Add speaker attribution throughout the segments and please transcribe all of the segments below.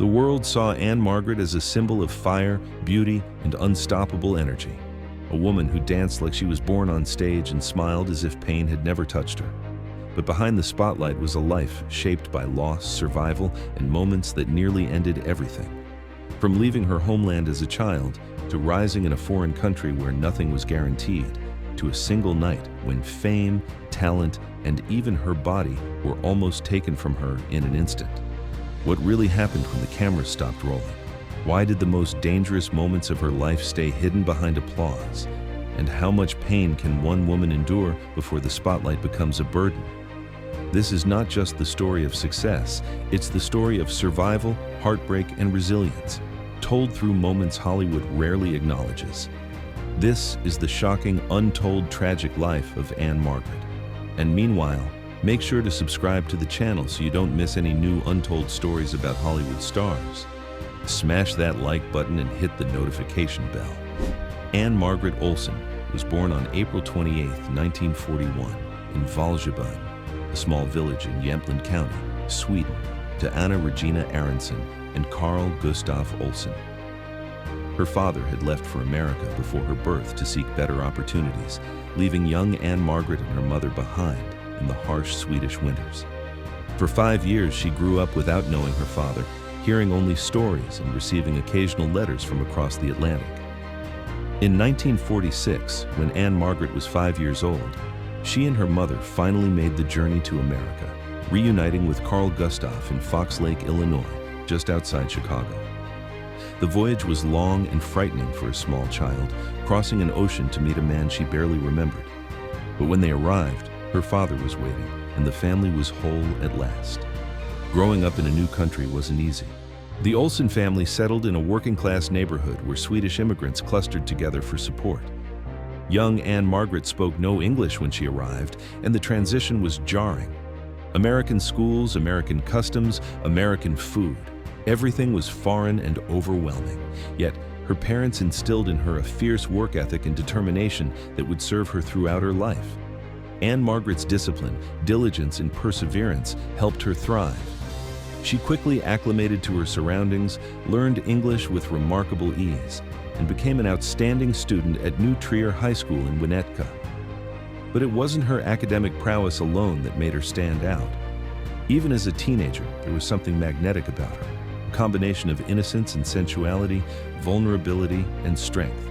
Speaker 1: The world saw Ann-Margret as a symbol of fire, beauty, and unstoppable energy. A woman who danced like she was born on stage and smiled as if pain had never touched her. But behind the spotlight was a life shaped by loss, survival, and moments that nearly ended everything. From leaving her homeland as a child, to rising in a foreign country where nothing was guaranteed, to a single night when fame, talent, and even her body were almost taken from her in an instant. What really happened when the cameras stopped rolling? Why did the most dangerous moments of her life stay hidden behind applause? And how much pain can one woman endure before the spotlight becomes a burden? This is not just the story of success, it's the story of survival, heartbreak, and resilience, told through moments Hollywood rarely acknowledges. This is the shocking, untold, tragic life of Ann-Margret. And meanwhile, make sure to subscribe to the channel so you don't miss any new untold stories about Hollywood stars. Smash that like button and hit the notification bell. Ann-Margret Olsson was born on April 28, 1941, in Valjebaden, a small village in Jämtland County, Sweden, to Anna Regina Aronson and Carl Gustav Olsson. Her father had left for America before her birth to seek better opportunities, leaving young Ann-Margret and her mother behind in the harsh Swedish winters. For 5 years, she grew up without knowing her father, hearing only stories and receiving occasional letters from across the Atlantic. In 1946, when Ann-Margret was 5 years old, she and her mother finally made the journey to America, reuniting with Carl Gustav in Fox Lake, Illinois, just outside Chicago. The voyage was long and frightening for a small child, crossing an ocean to meet a man she barely remembered. But when they arrived, her father was waiting, and the family was whole at last. Growing up in a new country wasn't easy. The Olsson family settled in a working-class neighborhood where Swedish immigrants clustered together for support. Young Ann-Margret spoke no English when she arrived, and the transition was jarring. American schools, American customs, American food. Everything was foreign and overwhelming. Yet, her parents instilled in her a fierce work ethic and determination that would serve her throughout her life. Ann-Margret's discipline, diligence, and perseverance helped her thrive. She quickly acclimated to her surroundings, learned English with remarkable ease, and became an outstanding student at New Trier High School in Winnetka. But it wasn't her academic prowess alone that made her stand out. Even as a teenager, there was something magnetic about her, a combination of innocence and sensuality, vulnerability and strength.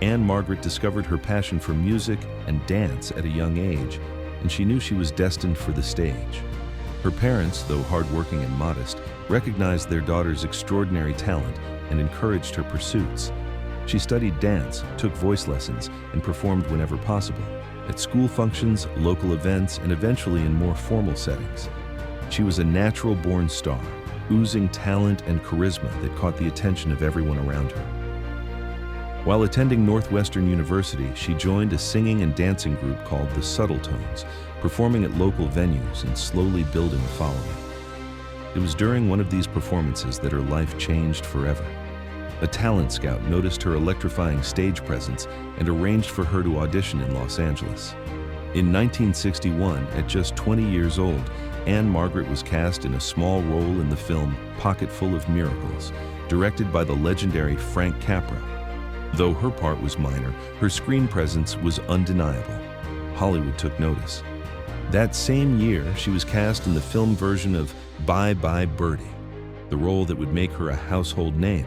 Speaker 1: Ann-Margret discovered her passion for music and dance at a young age, and she knew she was destined for the stage. Her parents, though hardworking and modest, recognized their daughter's extraordinary talent and encouraged her pursuits. She studied dance, took voice lessons, and performed whenever possible, at school functions, local events, and eventually in more formal settings. She was a natural-born star, oozing talent and charisma that caught the attention of everyone around her. While attending Northwestern University, she joined a singing and dancing group called the Subtle Tones, performing at local venues and slowly building a following. It was during one of these performances that her life changed forever. A talent scout noticed her electrifying stage presence and arranged for her to audition in Los Angeles. In 1961, at just 20 years old, Ann-Margret was cast in a small role in the film Pocketful of Miracles, directed by the legendary Frank Capra. Though her part was minor, her screen presence was undeniable. Hollywood took notice. That same year, she was cast in the film version of Bye Bye Birdie, the role that would make her a household name.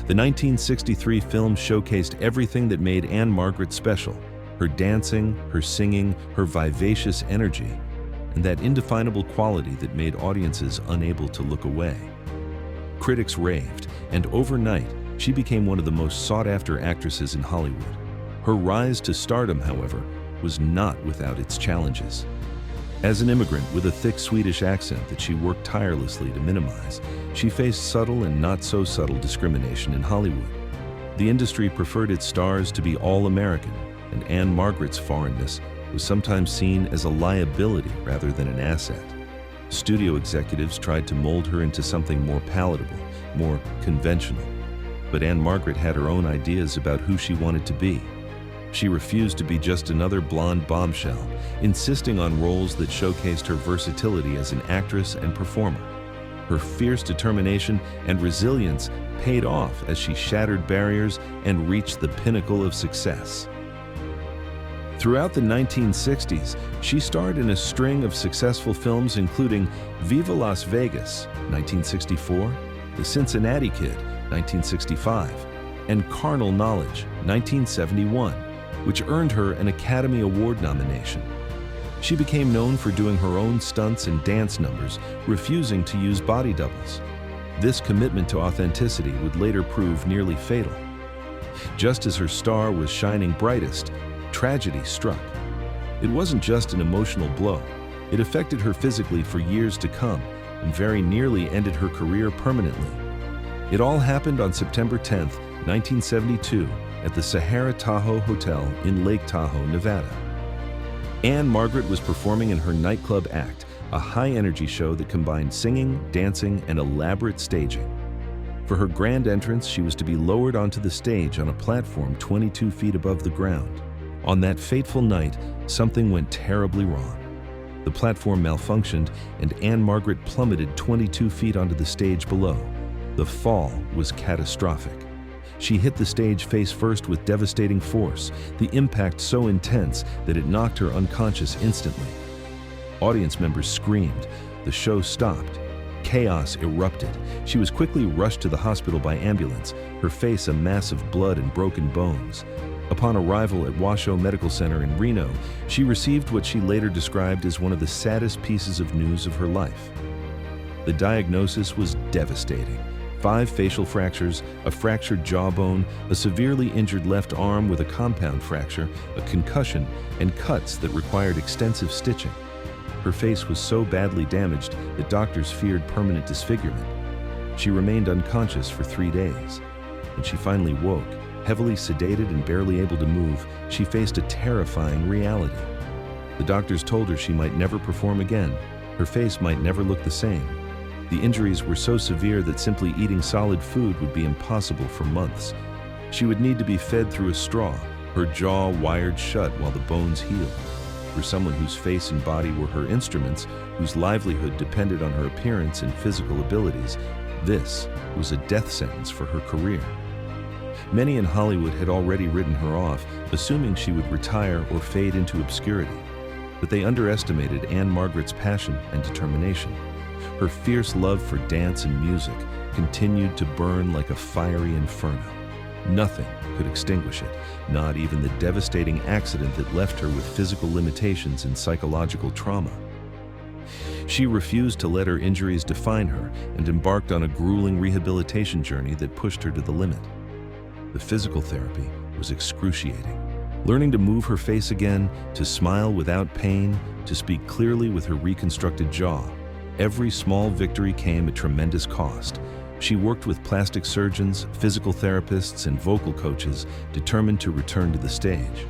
Speaker 1: The 1963 film showcased everything that made Ann-Margret special: her dancing, her singing, her vivacious energy, and that indefinable quality that made audiences unable to look away. Critics raved, and overnight, she became one of the most sought-after actresses in Hollywood. Her rise to stardom, however, was not without its challenges. As an immigrant with a thick Swedish accent that she worked tirelessly to minimize, she faced subtle and not-so-subtle discrimination in Hollywood. The industry preferred its stars to be all-American, and Ann-Margret's foreignness was sometimes seen as a liability rather than an asset. Studio executives tried to mold her into something more palatable, more conventional. But Ann-Margret had her own ideas about who she wanted to be. She refused to be just another blonde bombshell, insisting on roles that showcased her versatility as an actress and performer. Her fierce determination and resilience paid off as she shattered barriers and reached the pinnacle of success. Throughout the 1960s, she starred in a string of successful films including Viva Las Vegas, 1964, The Cincinnati Kid, 1965, and Carnal Knowledge, 1971, which earned her an Academy Award nomination. She became known for doing her own stunts and dance numbers, refusing to use body doubles. This commitment to authenticity would later prove nearly fatal. Just as her star was shining brightest, tragedy struck. It wasn't just an emotional blow. It affected her physically for years to come and very nearly ended her career permanently. It all happened on September 10, 1972, at the Sahara Tahoe Hotel in Lake Tahoe, Nevada. Ann-Margret was performing in her nightclub act, a high-energy show that combined singing, dancing, and elaborate staging. For her grand entrance, she was to be lowered onto the stage on a platform 22 feet above the ground. On that fateful night, something went terribly wrong. The platform malfunctioned, and Ann-Margret plummeted 22 feet onto the stage below. The fall was catastrophic. She hit the stage face first with devastating force, the impact so intense that it knocked her unconscious instantly. Audience members screamed. The show stopped. Chaos erupted. She was quickly rushed to the hospital by ambulance, her face a mass of blood and broken bones. Upon arrival at Washoe Medical Center in Reno, she received what she later described as one of the saddest pieces of news of her life. The diagnosis was devastating. 5 facial fractures, a fractured jawbone, a severely injured left arm with a compound fracture, a concussion, and cuts that required extensive stitching. Her face was so badly damaged that doctors feared permanent disfigurement. She remained unconscious for 3 days. When she finally woke, heavily sedated and barely able to move, she faced a terrifying reality. The doctors told her she might never perform again. Her face might never look the same. The injuries were so severe that simply eating solid food would be impossible for months. She would need to be fed through a straw, her jaw wired shut while the bones healed. For someone whose face and body were her instruments, whose livelihood depended on her appearance and physical abilities, this was a death sentence for her career. Many in Hollywood had already written her off, assuming she would retire or fade into obscurity. But they underestimated Ann-Margret's passion and determination. Her fierce love for dance and music continued to burn like a fiery inferno. Nothing could extinguish it, not even the devastating accident that left her with physical limitations and psychological trauma. She refused to let her injuries define her and embarked on a grueling rehabilitation journey that pushed her to the limit. The physical therapy was excruciating. Learning to move her face again, to smile without pain, to speak clearly with her reconstructed jaw. Every small victory came at tremendous cost. She worked with plastic surgeons, physical therapists, and vocal coaches, determined to return to the stage.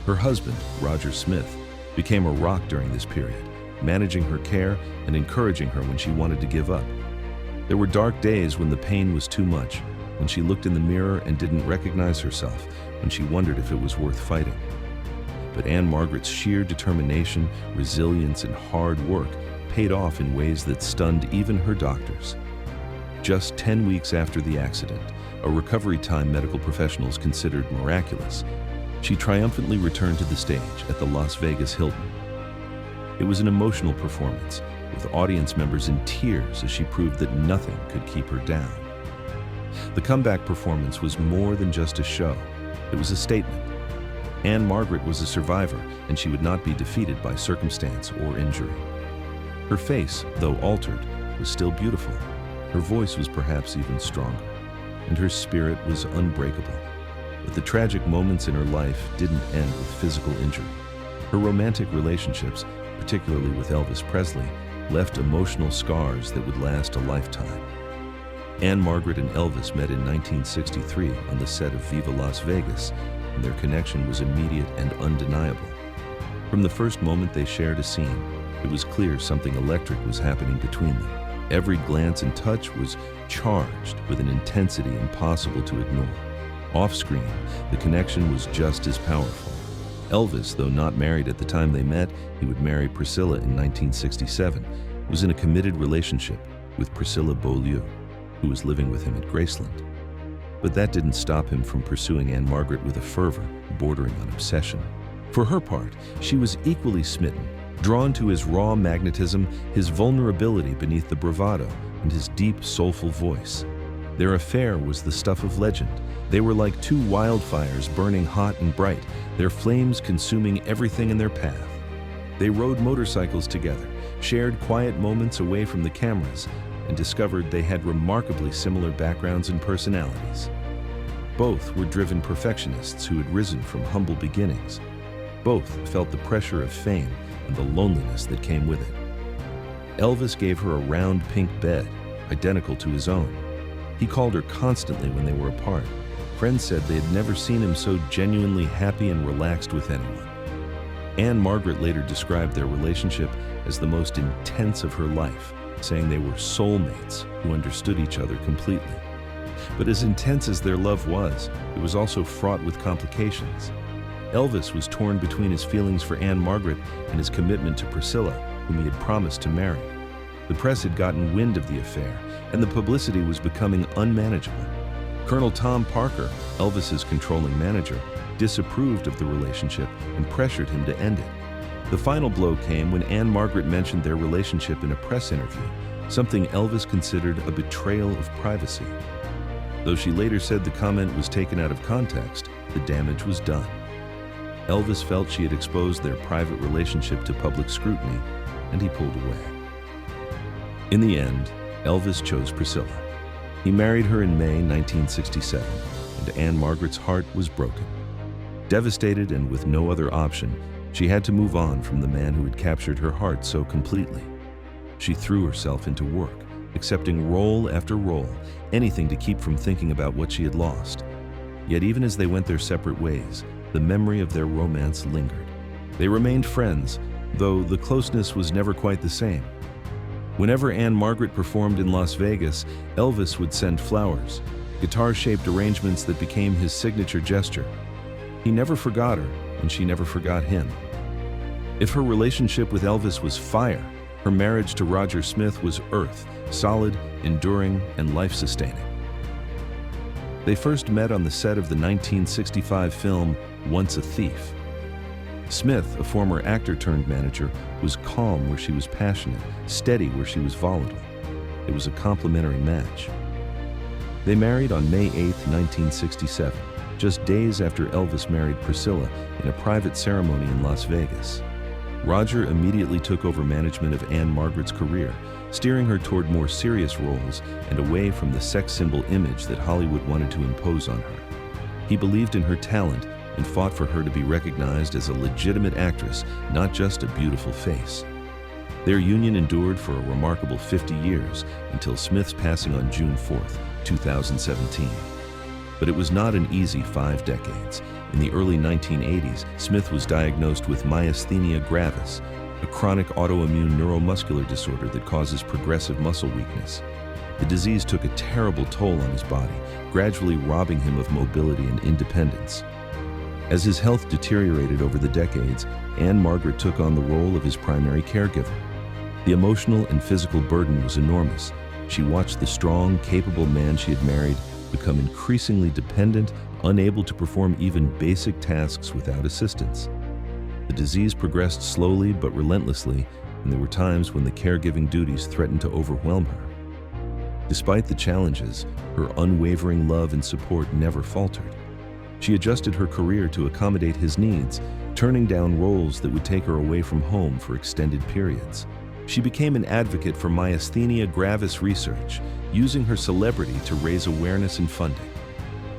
Speaker 1: Her husband, Roger Smith, became a rock during this period, managing her care and encouraging her when she wanted to give up. There were dark days when the pain was too much, when she looked in the mirror and didn't recognize herself, when she wondered if it was worth fighting. But Ann-Margret's sheer determination, resilience, and hard work paid off in ways that stunned even her doctors. Just 10 weeks after the accident, a recovery time medical professionals considered miraculous, she triumphantly returned to the stage at the Las Vegas Hilton. It was an emotional performance, with audience members in tears as she proved that nothing could keep her down. The comeback performance was more than just a show. It was a statement. Ann-Margret was a survivor, and she would not be defeated by circumstance or injury. Her face, though altered, was still beautiful. Her voice was perhaps even stronger, and her spirit was unbreakable. But the tragic moments in her life didn't end with physical injury. Her romantic relationships, particularly with Elvis Presley, left emotional scars that would last a lifetime. Ann-Margret and Elvis met in 1963 on the set of Viva Las Vegas, and their connection was immediate and undeniable. From the first moment they shared a scene, it was clear something electric was happening between them. Every glance and touch was charged with an intensity impossible to ignore. Off-screen, the connection was just as powerful. Elvis, though not married at the time they met, he would marry Priscilla in 1967, was in a committed relationship, with Priscilla Beaulieu, who was living with him at Graceland. But that didn't stop him from pursuing Ann-Margret with a fervor bordering on obsession. For her part, she was equally smitten, drawn to his raw magnetism, his vulnerability beneath the bravado, and his deep, soulful voice. Their affair was the stuff of legend. They were like two wildfires burning hot and bright, their flames consuming everything in their path. They rode motorcycles together, shared quiet moments away from the cameras, and discovered they had remarkably similar backgrounds and personalities. Both were driven perfectionists who had risen from humble beginnings. Both felt the pressure of fame and the loneliness that came with it. Elvis gave her a round pink bed, identical to his own. He called her constantly when they were apart. Friends said they had never seen him so genuinely happy and relaxed with anyone. Ann-Margret later described their relationship as the most intense of her life, saying they were soulmates who understood each other completely. But as intense as their love was, it was also fraught with complications. Elvis was torn between his feelings for Ann-Margret and his commitment to Priscilla, whom he had promised to marry. The press had gotten wind of the affair, and the publicity was becoming unmanageable. Colonel Tom Parker, Elvis's controlling manager, disapproved of the relationship and pressured him to end it. The final blow came when Ann-Margret mentioned their relationship in a press interview, something Elvis considered a betrayal of privacy. Though she later said the comment was taken out of context, the damage was done. Elvis felt she had exposed their private relationship to public scrutiny, and he pulled away. In the end, Elvis chose Priscilla. He married her in May 1967, and Ann-Margret's heart was broken. Devastated and with no other option, she had to move on from the man who had captured her heart so completely. She threw herself into work, accepting role after role, anything to keep from thinking about what she had lost. Yet even as they went their separate ways, the memory of their romance lingered. They remained friends, though the closeness was never quite the same. Whenever Ann-Margret performed in Las Vegas, Elvis would send flowers, guitar-shaped arrangements that became his signature gesture. He never forgot her, and she never forgot him. If her relationship with Elvis was fire, her marriage to Roger Smith was earth, solid, enduring, and life-sustaining. They first met on the set of the 1965 film Once a Thief. Smith, a former actor-turned-manager, was calm where she was passionate, steady where she was volatile. It was a complementary match. They married on May 8, 1967, just days after Elvis married Priscilla in a private ceremony in Las Vegas. Roger immediately took over management of Ann-Margret's career, steering her toward more serious roles and away from the sex symbol image that Hollywood wanted to impose on her. He believed in her talent and fought for her to be recognized as a legitimate actress, not just a beautiful face. Their union endured for a remarkable 50 years until Smith's passing on June 4, 2017. But it was not an easy 5 decades. In the early 1980s, Smith was diagnosed with myasthenia gravis, a chronic autoimmune neuromuscular disorder that causes progressive muscle weakness. The disease took a terrible toll on his body, gradually robbing him of mobility and independence. As his health deteriorated over the decades, Ann-Margret took on the role of his primary caregiver. The emotional and physical burden was enormous. She watched the strong, capable man she had married become increasingly dependent, unable to perform even basic tasks without assistance. The disease progressed slowly but relentlessly, and there were times when the caregiving duties threatened to overwhelm her. Despite the challenges, her unwavering love and support never faltered. She adjusted her career to accommodate his needs, turning down roles that would take her away from home for extended periods. She became an advocate for myasthenia gravis research, using her celebrity to raise awareness and funding.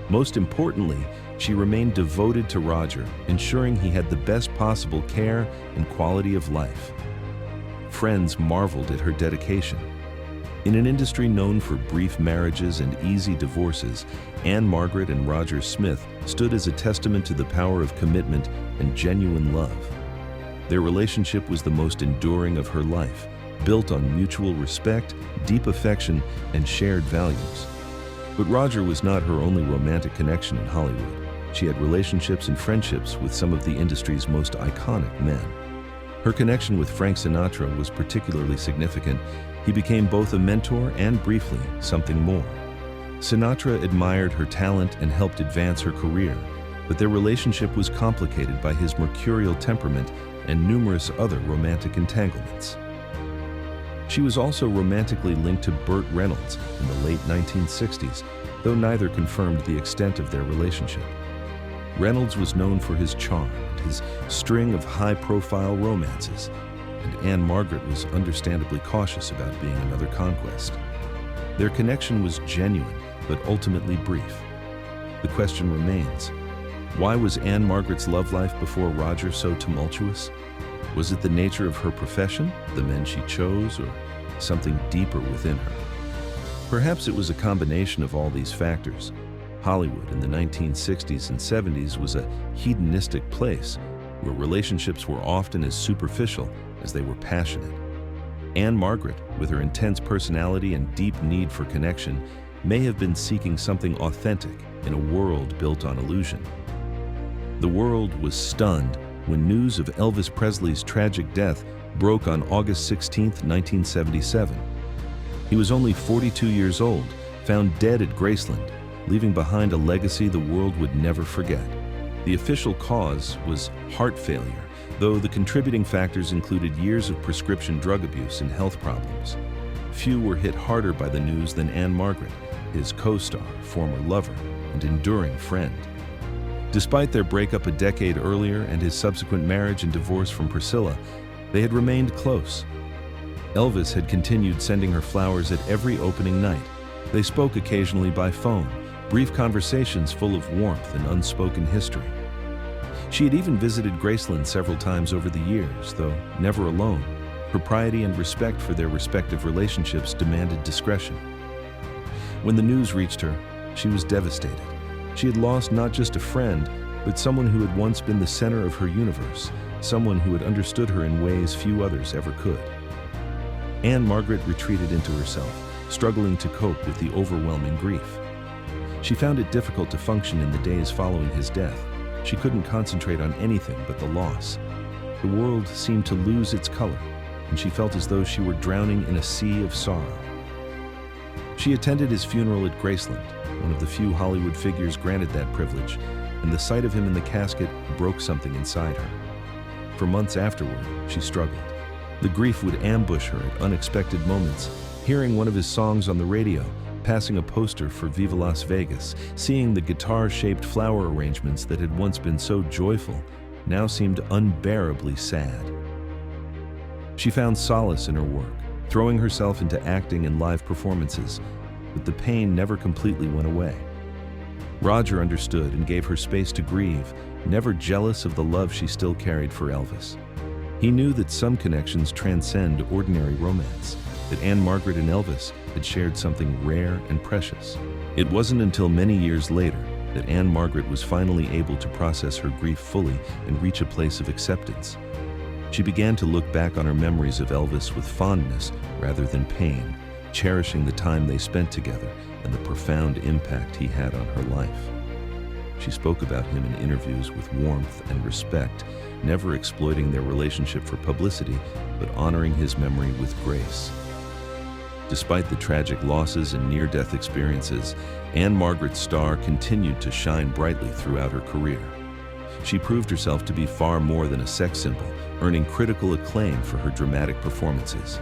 Speaker 1: Most importantly, she remained devoted to Roger, ensuring he had the best possible care and quality of life. Friends marveled at her dedication. In an industry known for brief marriages and easy divorces, Ann-Margret and Roger Smith stood as a testament to the power of commitment and genuine love. Their relationship was the most enduring of her life, built on mutual respect, deep affection, and shared values. But Roger was not her only romantic connection in Hollywood. She had relationships and friendships with some of the industry's most iconic men. Her connection with Frank Sinatra was particularly significant. He became both a mentor and, briefly, something more. Sinatra admired her talent and helped advance her career, but their relationship was complicated by his mercurial temperament and numerous other romantic entanglements. She was also romantically linked to Burt Reynolds in the late 1960s, though neither confirmed the extent of their relationship. Reynolds was known for his charm and his string of high-profile romances, and Ann-Margret was understandably cautious about being another conquest. Their connection was genuine, but ultimately brief. The question remains, why was Ann-Margret's love life before Roger so tumultuous? Was it the nature of her profession, the men she chose, or something deeper within her? Perhaps it was a combination of all these factors. Hollywood in the 1960s and 70s was a hedonistic place where relationships were often as superficial as they were passionate. Ann-Margret, with her intense personality and deep need for connection, may have been seeking something authentic in a world built on illusion. The world was stunned when news of Elvis Presley's tragic death broke on August 16, 1977. He was only 42 years old, found dead at Graceland, leaving behind a legacy the world would never forget. The official cause was heart failure, though the contributing factors included years of prescription drug abuse and health problems. Few were hit harder by the news than Ann-Margret, his co-star, former lover, and enduring friend. Despite their breakup a decade earlier and his subsequent marriage and divorce from Priscilla, they had remained close. Elvis had continued sending her flowers at every opening night. They spoke occasionally by phone, brief conversations full of warmth and unspoken history. She had even visited Graceland several times over the years, though never alone. Propriety and respect for their respective relationships demanded discretion. When the news reached her, she was devastated. She had lost not just a friend, but someone who had once been the center of her universe, someone who had understood her in ways few others ever could. Ann-Margret retreated into herself, struggling to cope with the overwhelming grief. She found it difficult to function in the days following his death. She couldn't concentrate on anything but the loss. The world seemed to lose its color, and she felt as though she were drowning in a sea of sorrow. She attended his funeral at Graceland, one of the few Hollywood figures granted that privilege, and the sight of him in the casket broke something inside her. For months afterward, she struggled. The grief would ambush her at unexpected moments, hearing one of his songs on the radio, passing a poster for Viva Las Vegas, seeing the guitar-shaped flower arrangements that had once been so joyful now seemed unbearably sad. She found solace in her work, throwing herself into acting and live performances, but the pain never completely went away. Roger understood and gave her space to grieve, never jealous of the love she still carried for Elvis. He knew that some connections transcend ordinary romance, that Ann-Margret and Elvis had shared something rare and precious. It wasn't until many years later that Ann-Margret was finally able to process her grief fully and reach a place of acceptance. She began to look back on her memories of Elvis with fondness rather than pain, cherishing the time they spent together and the profound impact he had on her life. She spoke about him in interviews with warmth and respect, never exploiting their relationship for publicity, but honoring his memory with grace. Despite the tragic losses and near-death experiences, Ann-Margret's star continued to shine brightly throughout her career. She proved herself to be far more than a sex symbol, earning critical acclaim for her dramatic performances.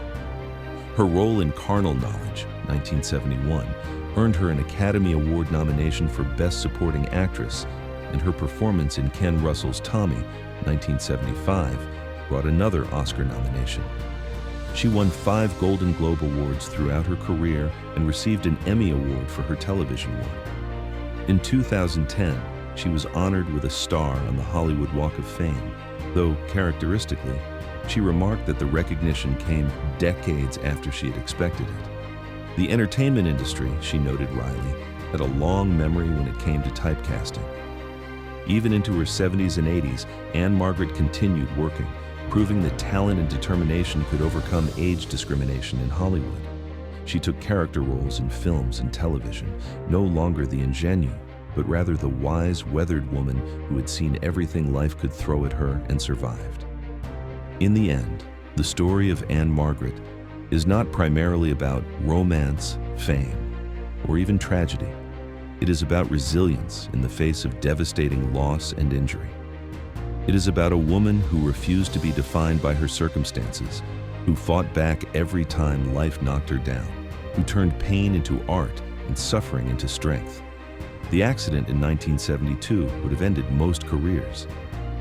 Speaker 1: Her role in Carnal Knowledge, 1971, earned her an Academy Award nomination for Best Supporting Actress, and her performance in Ken Russell's Tommy, 1975, brought another Oscar nomination. She won 5 Golden Globe Awards throughout her career and received an Emmy Award for her television work. In 2010, she was honored with a star on the Hollywood Walk of Fame, though characteristically, she remarked that the recognition came decades after she had expected it. The entertainment industry, she noted wryly, had a long memory when it came to typecasting. Even into her 70s and 80s, Ann-Margret continued working, proving that talent and determination could overcome age discrimination in Hollywood. She took character roles in films and television, no longer the ingenue, but rather the wise, weathered woman who had seen everything life could throw at her and survived. In the end, the story of Ann-Margret is not primarily about romance, fame, or even tragedy. It is about resilience in the face of devastating loss and injury. It is about a woman who refused to be defined by her circumstances, who fought back every time life knocked her down, who turned pain into art and suffering into strength. The accident in 1972 would have ended most careers.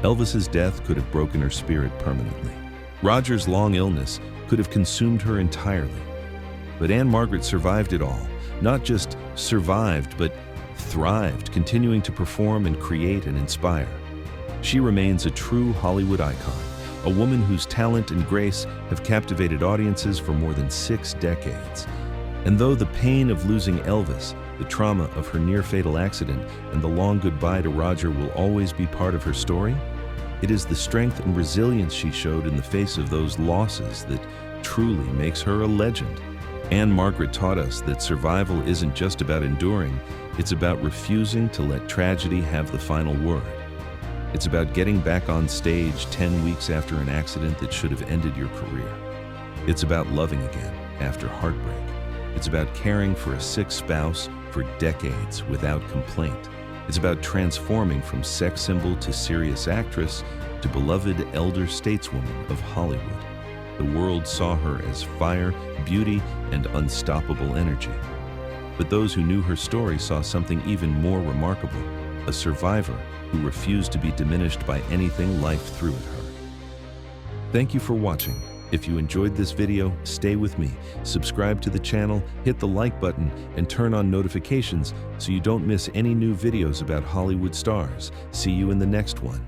Speaker 1: Elvis's death could have broken her spirit permanently. Roger's long illness could have consumed her entirely. But Ann-Margret survived it all. Not just survived, but thrived, continuing to perform and create and inspire. She remains a true Hollywood icon, a woman whose talent and grace have captivated audiences for more than 6 decades. And though the pain of losing Elvis, the trauma of her near-fatal accident, and the long goodbye to Roger will always be part of her story, it is the strength and resilience she showed in the face of those losses that truly makes her a legend. Ann-Margret taught us that survival isn't just about enduring, it's about refusing to let tragedy have the final word. It's about getting back on stage 10 weeks after an accident that should have ended your career. It's about loving again after heartbreak. It's about caring for a sick spouse for decades without complaint. It's about transforming from sex symbol to serious actress to beloved elder stateswoman of Hollywood. The world saw her as fire, beauty, and unstoppable energy. But those who knew her story saw something even more remarkable, a survivor who refused to be diminished by anything life threw at her. Thank you for watching. If you enjoyed this video, stay with me, subscribe to the channel, hit the like button, and turn on notifications so you don't miss any new videos about Hollywood stars. See you in the next one.